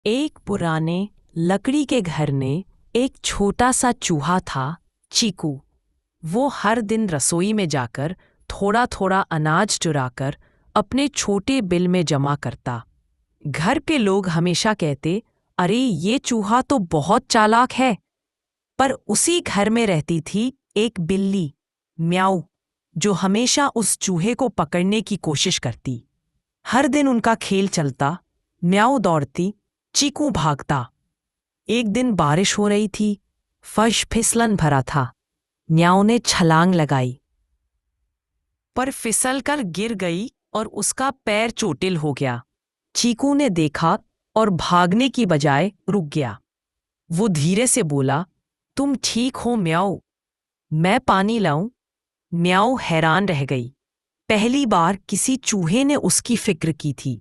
एक पुराने लकड़ी के घर में एक छोटा सा चूहा था, चीकू। वो हर दिन रसोई में जाकर थोड़ा थोड़ा अनाज चुराकर अपने छोटे बिल में जमा करता। घर के लोग हमेशा कहते, अरे ये चूहा तो बहुत चालाक है। पर उसी घर में रहती थी एक बिल्ली, म्याऊ, जो हमेशा उस चूहे को पकड़ने की कोशिश करती। हर दिन उनका खेल चलता, म्याऊ दौड़ती, चीकू भागता। एक दिन बारिश हो रही थी, फर्श फिसलन भरा था। म्याऊ ने छलांग लगाई, पर फिसलकर गिर गई और उसका पैर चोटिल हो गया। चीकू ने देखा और भागने की बजाय रुक गया। वो धीरे से बोला, तुम ठीक हो म्याऊ? मैं पानी लाऊं? म्याऊ हैरान रह गई। पहली बार किसी चूहे ने उसकी फिक्र की थी।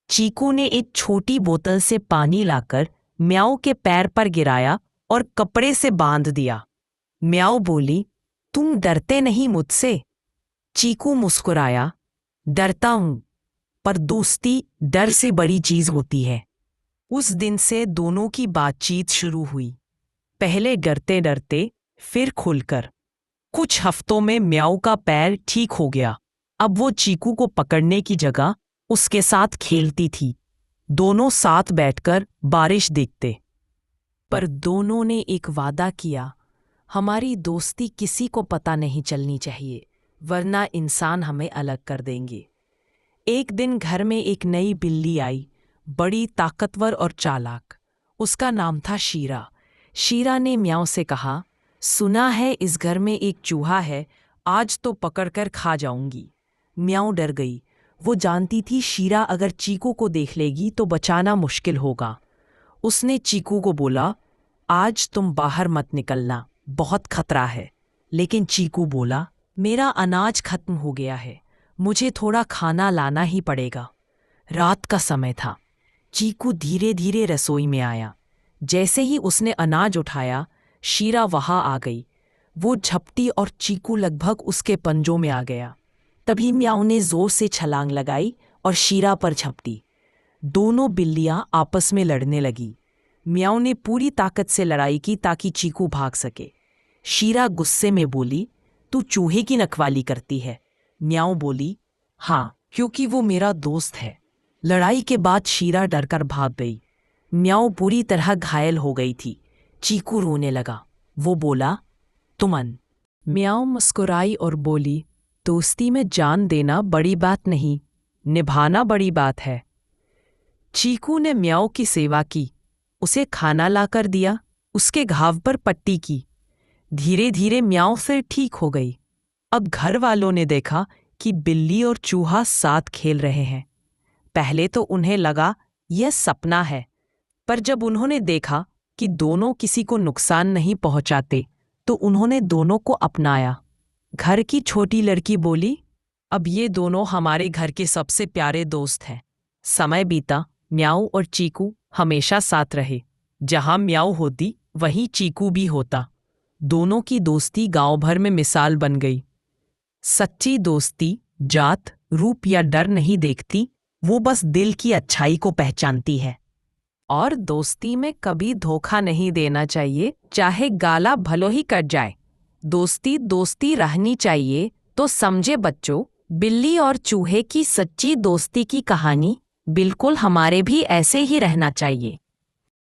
चीकू ने एक छोटी बोतल से पानी लाकर म्याऊ के पैर पर गिराया और कपड़े से बांध दिया। म्याऊ बोली, तुम डरते नहीं मुझसे? चीकू मुस्कुराया, डरता हूं, पर दोस्ती डर से बड़ी चीज होती है। उस दिन से दोनों की बातचीत शुरू हुई, पहले डरते डरते, फिर खुलकर। कुछ हफ्तों में म्याऊ का पैर ठीक हो गया। अब वो चीकू को पकड़ने की जगह उसके साथ खेलती थी। दोनों साथ बैठकर बारिश देखते। पर दोनों ने एक वादा किया, हमारी दोस्ती किसी को पता नहीं चलनी चाहिए, वरना इंसान हमें अलग कर देंगे। एक दिन घर में एक नई बिल्ली आई, बड़ी ताकतवर और चालाक। उसका नाम था शीरा। शीरा ने म्याऊ से कहा, सुना है इस घर में एक चूहा है, आज तो पकड़कर खा जाऊंगी। म्याऊ डर गई। वो जानती थी शीरा अगर चीकू को देख लेगी तो बचाना मुश्किल होगा। उसने चीकू को बोला, आज तुम बाहर मत निकलना, बहुत खतरा है। लेकिन चीकू बोला, मेरा अनाज खत्म हो गया है, मुझे थोड़ा खाना लाना ही पड़ेगा। रात का समय था। चीकू धीरे धीरे रसोई में आया। जैसे ही उसने अनाज उठाया, शीरा वहां आ गई। वो झपटी और चीकू लगभग उसके पंजों में आ गया। तभी म्याऊ ने जोर से छलांग लगाई और शीरा पर झपटी। दोनों बिल्लियां आपस में लड़ने लगी। म्याऊ ने पूरी ताकत से लड़ाई की ताकि चीकू भाग सके। शीरा गुस्से में बोली, तू चूहे की रखवाली करती है। म्याऊ बोली, हाँ, क्योंकि वो मेरा दोस्त है। लड़ाई के बाद शीरा डरकर भाग गई। म्याऊ पूरी तरह घायल हो गई थी। चीकू रोने लगा। वो बोला, तुमन। म्याऊ मुस्कुराई और बोली, दोस्ती में जान देना बड़ी बात नहीं, निभाना बड़ी बात है। चीकू ने म्याऊ की सेवा की, उसे खाना लाकर दिया, उसके घाव पर पट्टी की। धीरे धीरे म्याऊ फिर ठीक हो गई। अब घर वालों ने देखा कि बिल्ली और चूहा साथ खेल रहे हैं। पहले तो उन्हें लगा यह सपना है, पर जब उन्होंने देखा कि दोनों किसी को नुकसान नहीं पहुंचाते, तो उन्होंने दोनों को अपनाया। घर की छोटी लड़की बोली, अब ये दोनों हमारे घर के सबसे प्यारे दोस्त हैं। समय बीता, म्याऊ और चीकू हमेशा साथ रहे। जहां म्याऊ होती वहीं चीकू भी होता। दोनों की दोस्ती गांव भर में मिसाल बन गई। सच्ची दोस्ती जात, रूप या डर नहीं देखती, वो बस दिल की अच्छाई को पहचानती है। और दोस्ती में कभी धोखा नहीं देना चाहिए, चाहे गाला भलो ही कट जाए। दोस्ती दोस्ती रहनी चाहिए। तो समझे बच्चों, बिल्ली और चूहे की सच्ची दोस्ती की कहानी बिल्कुल हमारे भी ऐसे ही रहना चाहिए।